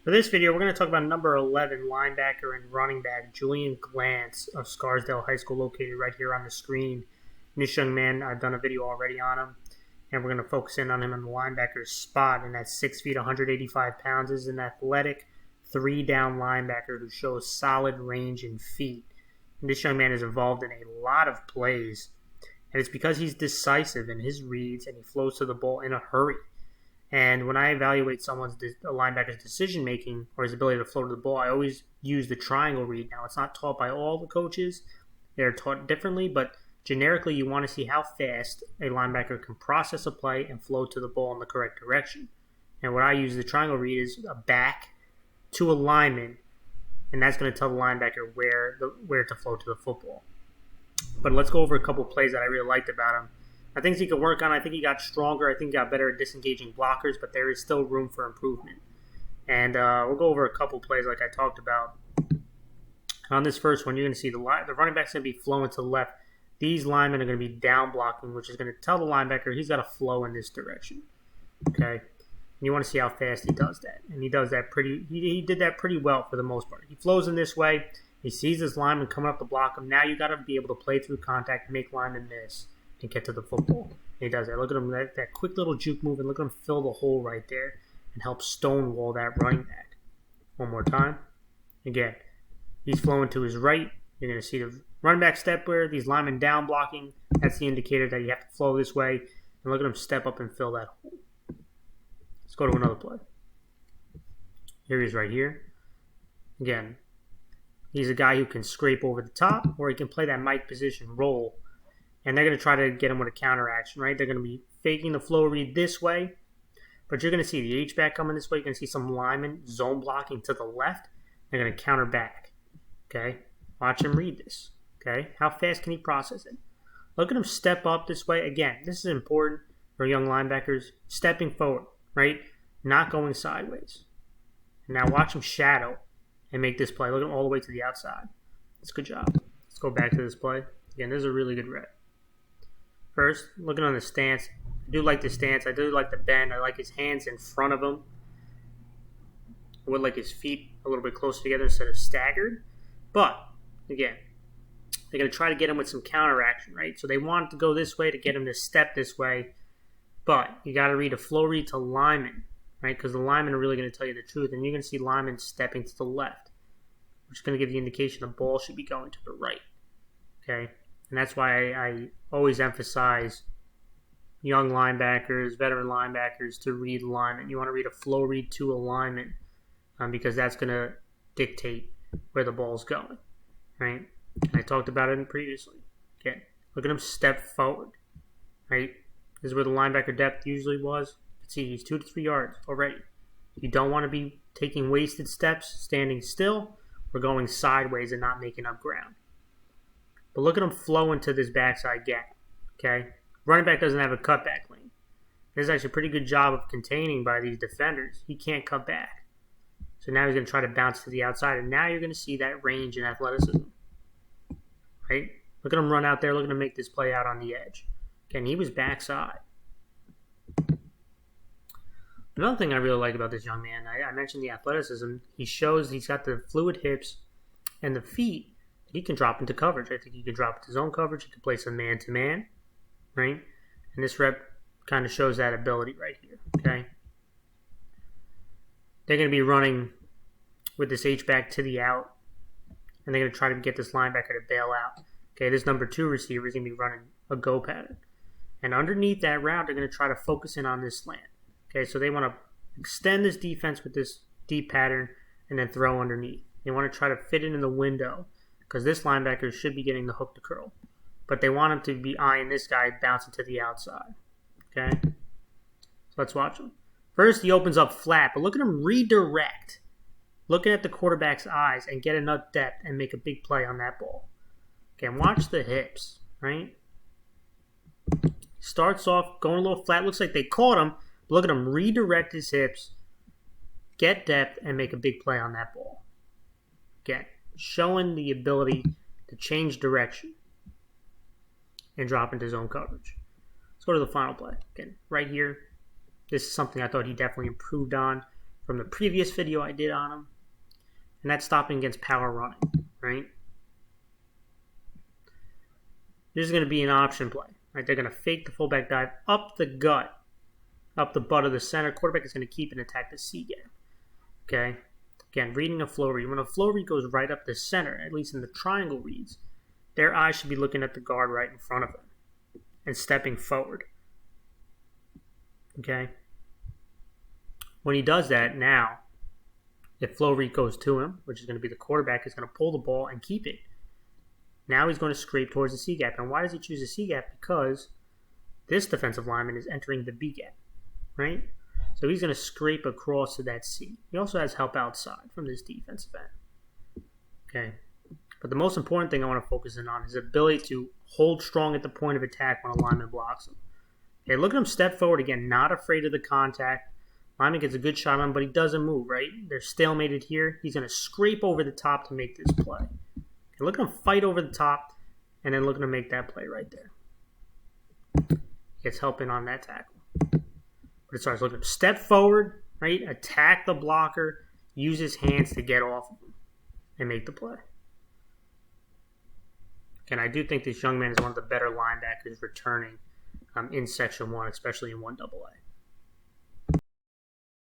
For this video, we're going to talk about number 11 linebacker and running back Julian Glantz of Scarsdale High School, located right here on the screen. And this young man, I've done a video already on him, and we're going to focus in on him in the linebacker's spot. And that's 6 feet, 185 pounds. Is an athletic, three-down linebacker who shows solid range and feet. And this young man is involved in a lot of plays, and it's because he's decisive in his reads and he flows to the ball in a hurry. And when I evaluate a linebacker's decision-making or his ability to flow to the ball, I always use the triangle read. Now, it's not taught by all the coaches. They're taught differently, but generically, you want to see how fast a linebacker can process a play and flow to the ball in the correct direction. And what I use the triangle read is a back to a lineman, and that's going to tell the linebacker where to flow to the football. But let's go over a couple plays that I really liked about him. Things he could work on. I think he got stronger. I think he got better at disengaging blockers, but there is still room for improvement. And we'll go over a couple plays like I talked about. On this first one, you're going to see the running back's going to be flowing to the left. These linemen are going to be down blocking, which is going to tell the linebacker he's got to flow in this direction. Okay? And you want to see how fast he does that. And he does that he did that pretty well for the most part. He flows in this way. He sees this lineman coming up to block him. Now you got to be able to play through contact, make linemen miss, and get to the football. And he does that. Look at him, that quick little juke move, and look at him fill the hole right there and help stonewall that running back. One more time. Again, he's flowing to his right. You're going to see the running back step where these linemen down blocking. That's the indicator that you have to flow this way. And look at him step up and fill that hole. Let's go to another play. Here he is right here. Again, he's a guy who can scrape over the top, or he can play that Mike position roll. And they're going to try to get him with a counter action, right? They're going to be faking the flow read this way. But you're going to see the H-back coming this way. You're going to see some linemen zone blocking to the left. They're going to counter back. Okay? Watch him read this. Okay? How fast can he process it? Look at him step up this way. Again, this is important for young linebackers. Stepping forward, right? Not going sideways. And now watch him shadow and make this play. Look at him all the way to the outside. That's a good job. Let's go back to this play. Again, this is a really good rep. First, looking on the stance. I do like the stance. I do like the bend. I like his hands in front of him. I would like his feet a little bit closer together instead of staggered. But, again, they're going to try to get him with some counter action, right? So they want to go this way to get him to step this way. But you got to read a flow read to linemen, right? Because the linemen are really going to tell you the truth. And you're going to see linemen stepping to the left, which is going to give the indication the ball should be going to the right. Okay? And that's why I always emphasize young linebackers, veteran linebackers, to read linemen. You want to read a flow read to a lineman because that's going to dictate where the ball's going, right? And I talked about it previously. Okay, look at him step forward, right? This is where the linebacker depth usually was. See, he's 2 to 3 yards already. You don't want to be taking wasted steps, standing still, or going sideways and not making up ground. But look at him flow into this backside gap, okay? Running back doesn't have a cutback lane. There's actually a pretty good job of containing by these defenders. He can't cut back. So now he's going to try to bounce to the outside, and now you're going to see that range and athleticism, right? Look at him run out there. Look at him make this play out on the edge. Again, he was backside. Another thing I really like about this young man, I mentioned the athleticism. He shows he's got the fluid hips and the feet. He can drop into coverage. I think he can drop into zone coverage. He can play some man-to-man, right? And this rep kind of shows that ability right here, okay? They're going to be running with this H-back to the out, and they're going to try to get this linebacker to bail out. Okay, this number 2 receiver is going to be running a go pattern. And underneath that route, they're going to try to focus in on this slant. Okay, so they want to extend this defense with this deep pattern and then throw underneath. They want to try to fit it in the window, because this linebacker should be getting the hook to curl. But they want him to be eyeing this guy bouncing to the outside. Okay? So let's watch him. First, he opens up flat, but look at him redirect. Looking at the quarterback's eyes and get enough depth and make a big play on that ball. Okay, and watch the hips, right? Starts off going a little flat. Looks like they caught him. But look at him redirect his hips, get depth, and make a big play on that ball. Again, showing the ability to change direction and drop into zone coverage. Let's go to the final play. Again, right here, this is something I thought he definitely improved on. from the previous video I did on him, and that's stopping against power running, right? This is going to be an option play, right? They're going to fake the fullback dive up the gut, up the butt of the center. Quarterback is going to keep and attack the C gap, okay? Again, reading a flow read. When a flow read goes right up the center, at least in the triangle reads, their eyes should be looking at the guard right in front of them and stepping forward, okay? When he does that now, if flow read goes to him, which is going to be the quarterback, is going to pull the ball and keep it. Now he's going to scrape towards the C gap. And why does he choose the C gap? Because this defensive lineman is entering the B gap, right? So he's going to scrape across to that C. He also has help outside from this defensive end. Okay. But the most important thing I want to focus in on is his ability to hold strong at the point of attack when a lineman blocks him. Okay, look at him step forward again, not afraid of the contact. Lineman gets a good shot on him, but he doesn't move, right? They're stalemated here. He's going to scrape over the top to make this play. Okay, look at him fight over the top, and then look at him make that play right there. Gets help in on that tackle. But it starts looking, step forward, right? Attack the blocker, use his hands to get off of him, and make the play. And I do think this young man is one of the better linebackers returning in Section 1, especially in 1AA.